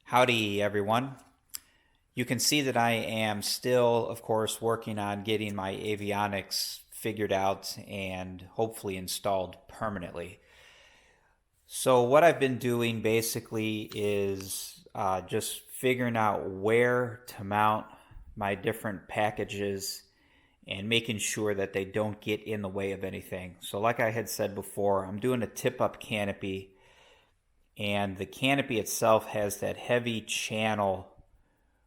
Howdy, everyone. You can see that I am still, of course, working on getting my avionics figured out and hopefully installed permanently. So what I've been doing basically is just figuring out where to mount my different packages and making sure that they don't get in the way of anything. So like I had said before, I'm doing a tip-up canopy, and the canopy itself has that heavy channel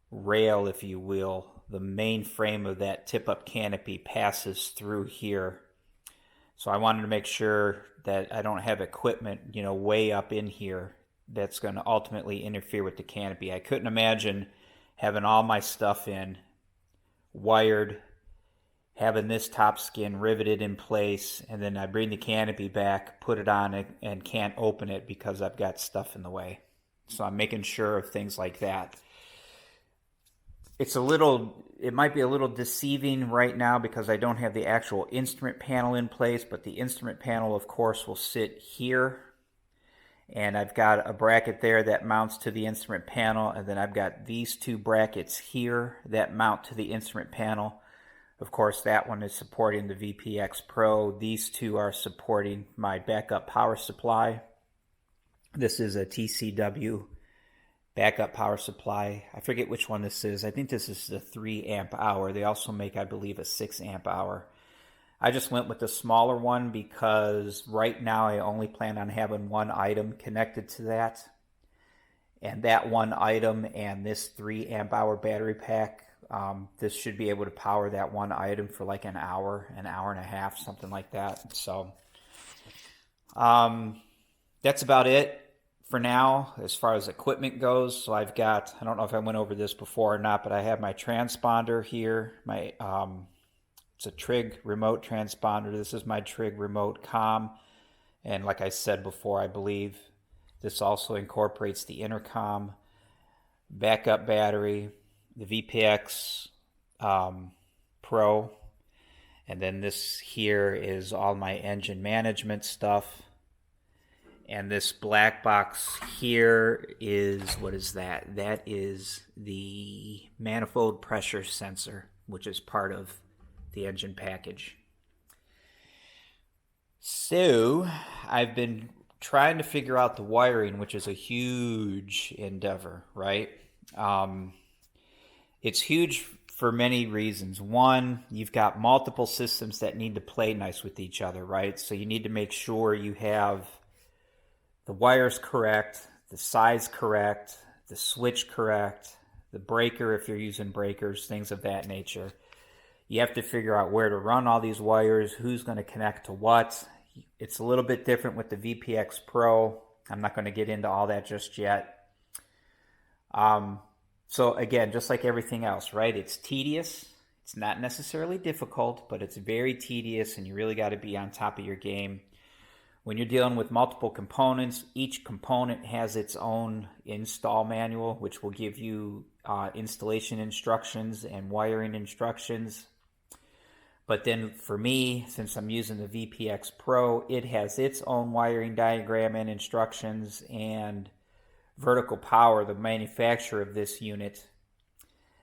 rail, if you will. The main frame of that tip-up canopy passes through here. So I wanted to make sure that I don't have equipment, way up in here that's going to ultimately interfere with the canopy. I couldn't imagine having all my stuff in, wired, having this top skin riveted in place, and then I bring the canopy back, put it on it, and can't open it because I've got stuff in the way. So I'm making sure of things like that. It might be a little deceiving right now because I don't have the actual instrument panel in place, but the instrument panel, of course, will sit here. And I've got a bracket there that mounts to the instrument panel, and then I've got these two brackets here that mount to the instrument panel. Of course, that one is supporting the VPX Pro. These two are supporting my backup power supply. This is a TCW backup power supply. I forget which one this is. I think this is the 3 amp hour. They also make, I believe, a 6 amp hour. I just went with the smaller one because right now I only plan on having one item connected to that. And that one item and this 3 amp hour battery pack, this should be able to power that one item for like an hour and a half, something like that. So that's about it for now as far as equipment goes. So I've got, I don't know if I went over this before or not, but I have my transponder here. It's a Trig remote transponder. This is my Trig remote comm. And like I said before, I believe this also incorporates the intercom, backup battery, the VPX Pro, and then this here is all my engine management stuff. And this black box here is, what is that? That is the manifold pressure sensor, which is part of the engine package. So I've been trying to figure out the wiring, which is a huge endeavor, right? It's huge for many reasons. One, you've got multiple systems that need to play nice with each other, right? So you need to make sure you have the wires correct, the size correct, the switch correct, the breaker if you're using breakers, things of that nature. You have to figure out where to run all these wires, who's going to connect to what. It's a little bit different with the VPX Pro. I'm not going to get into all that just yet. So again, just like everything else, right? It's tedious. It's not necessarily difficult, but it's very tedious, and you really got to be on top of your game. When you're dealing with multiple components, each component has its own install manual, which will give you installation instructions and wiring instructions. But then for me, since I'm using the VPX Pro, it has its own wiring diagram and instructions, and Vertical Power, the manufacturer of this unit,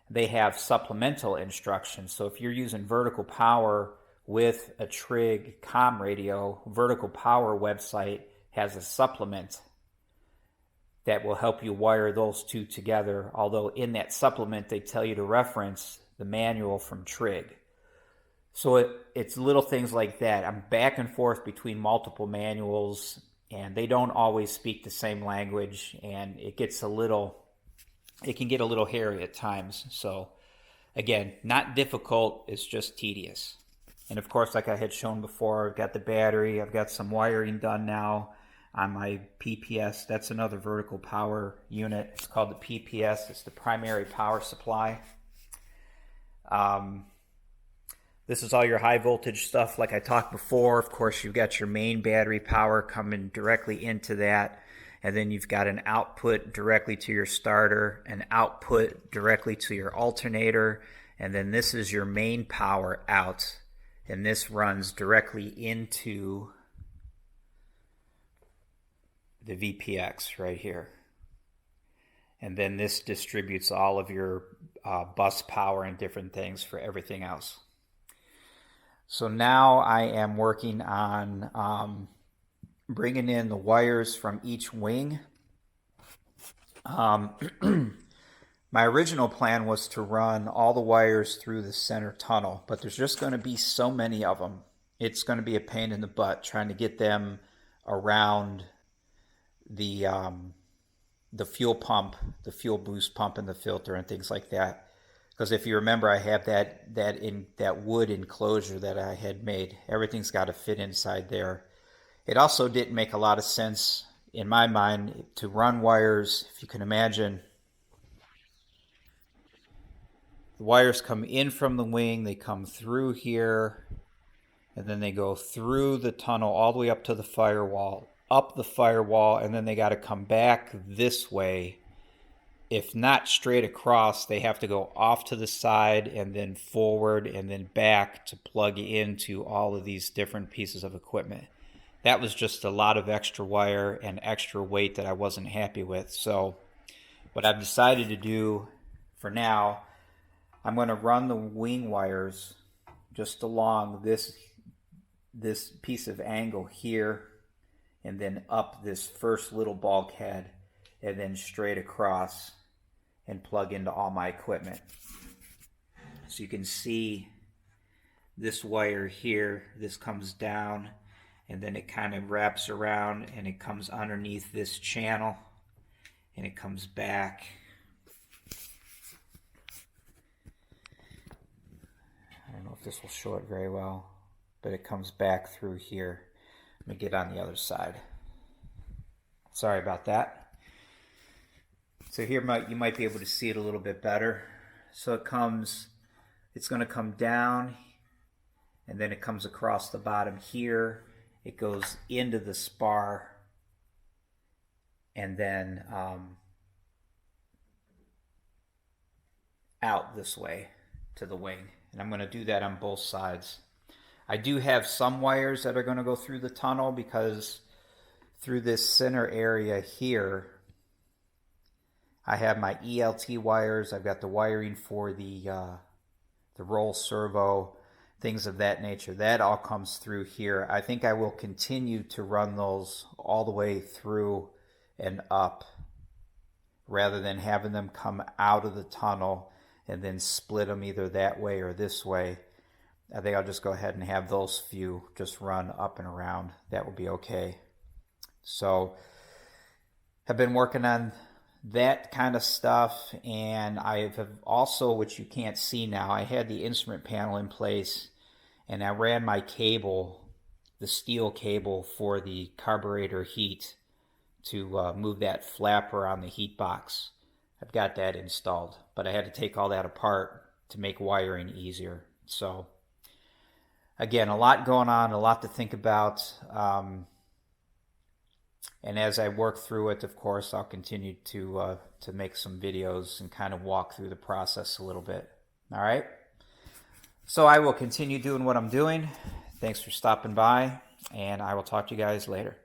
they have supplemental instructions. So if you're using Vertical Power with a Trig comm radio, Vertical Power website has a supplement that will help you wire those two together. Although in that supplement, they tell you to reference the manual from Trig. So it's little things like that. I'm back and forth between multiple manuals, and they don't always speak the same language, and it can get a little hairy at times. So again, not difficult, it's just tedious. And of course, like I had shown before, I've got the battery, I've got some wiring done now on my PPS. That's another Vertical Power unit. It's called the PPS. It's the primary power supply. This is all your high voltage stuff like I talked before. Of course, you've got your main battery power coming directly into that. And then you've got an output directly to your starter, an output directly to your alternator. And then this is your main power out. And this runs directly into the VPX right here. And then this distributes all of your bus power and different things for everything else. So now I am working on bringing in the wires from each wing. My original plan was to run all the wires through the center tunnel, but there's just going to be so many of them. It's going to be a pain in the butt trying to get them around the fuel pump, the fuel boost pump, and the filter and things like that. Because if you remember, I have that wood enclosure that I had made. Everything's got to fit inside there. It also didn't make a lot of sense in my mind to run wires. If you can imagine, the wires come in from the wing, they come through here, and then they go through the tunnel all the way up to the firewall, up the firewall, and then they got to come back this way. If not straight across, they have to go off to the side and then forward and then back to plug into all of these different pieces of equipment. That was just a lot of extra wire and extra weight that I wasn't happy with. So what I've decided to do for now, I'm going to run the wing wires just along this piece of angle here, and then up this first little bulkhead, and then straight across and plug into all my equipment. So you can see this wire here, this comes down, and then it kind of wraps around and it comes underneath this channel and it comes back. I don't know if this will show it very well, but it comes back through here. Let me get on the other side. Sorry about that. So here you might be able to see it a little bit better. So it's going to come down, and then it comes across the bottom here. It goes into the spar, and then out this way to the wing. And I'm going to do that on both sides. I do have some wires that are going to go through the tunnel, because through this center area here, I have my ELT wires. I've got the wiring for the roll servo, things of that nature. That all comes through here. I think I will continue to run those all the way through and up, rather than having them come out of the tunnel and then split them either that way or this way. I think I'll just go ahead and have those few just run up and around. That will be okay. So I've been working on that kind of stuff, and I have also, which you can't see now, I had the instrument panel in place, and I ran my cable, the steel cable for the carburetor heat, to move that flapper on the heat box. I've got that installed, but I had to take all that apart to make wiring easier. So again, a lot going on, a lot to think about. And as I work through it, of course, I'll continue to make some videos and kind of walk through the process a little bit. All right? So I will continue doing what I'm doing. Thanks for stopping by, and I will talk to you guys later.